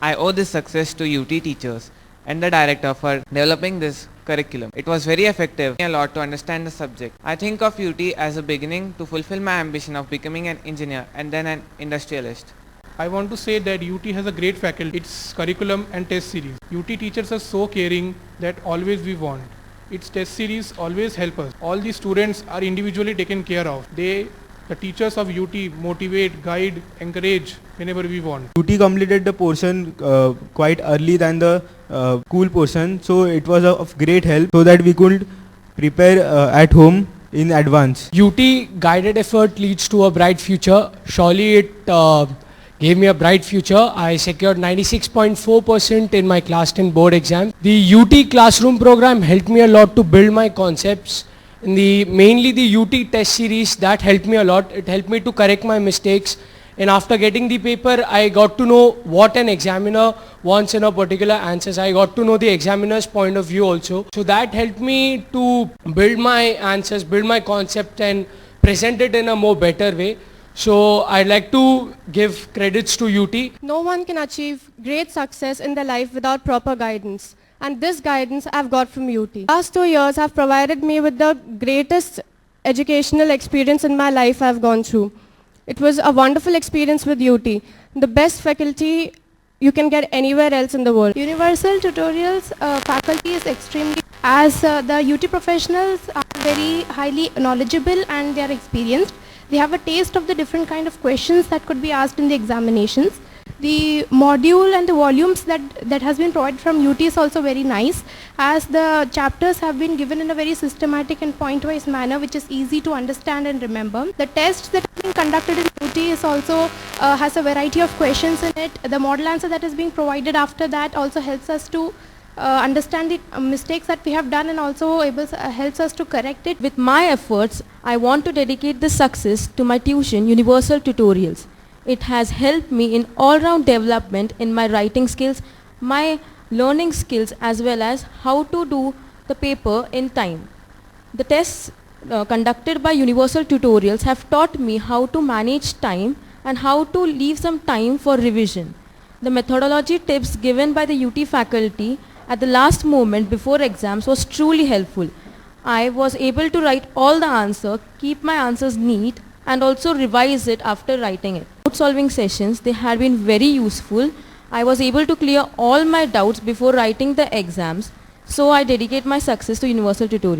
I owe this success to UT teachers and the director for developing this curriculum. It was very effective, a lot to understand the subject. I think of UT as a beginning to fulfill my ambition of becoming an engineer and then an industrialist. I want to say that UT has a great faculty, its curriculum and test series. UT teachers are so caring that always we want. Its test series always help us. All the students are individually taken care of. The teachers of UT motivate, guide, encourage whenever we want. UT completed the portion quite early than the school portion, so it was of great help so that we could prepare at home in advance. UT guided effort leads to a bright future. Surely it gave me a bright future. I secured 96.4% in my class 10 board exam. The UT classroom program helped me a lot to build my concepts. Mainly the UT test series, that helped me a lot. It helped me to correct my mistakes. And after getting the paper, I got to know what an examiner wants in a particular answers. I got to know the examiner's point of view also. So that helped me to build my answers, build my concept and present it in a more better way. So I'd like to give credits to UT. No one can achieve great success in their life without proper guidance. And this guidance I've got from UT. Last 2 years have provided me with the greatest educational experience in my life I've gone through. It was a wonderful experience with UT. The best faculty you can get anywhere else in the world. Universal Tutorials faculty is extremely, as the UT professionals are very highly knowledgeable and they are experienced. They have a taste of the different kind of questions that could be asked in the examinations. The module and the volumes that has been provided from UT is also very nice, as the chapters have been given in a very systematic and point-wise manner, which is easy to understand and remember. The tests that have been conducted in UT is also has a variety of questions in it. The model answer that is being provided after that also helps us to understand the mistakes that we have done and also helps us to correct it. With my efforts, I want to dedicate this success to my tuition, Universal Tutorials. It has helped me in all-round development in my writing skills, my learning skills, as well as how to do the paper in time. The tests conducted by Universal Tutorials have taught me how to manage time and how to leave some time for revision. The methodology tips given by the UT faculty at the last moment before exams was truly helpful. I was able to write all the answers, keep my answers neat, and also revise it after writing it. Doubt solving sessions, they had been very useful. I was able to clear all my doubts before writing the exams, so I dedicate my success to Universal Tutorials.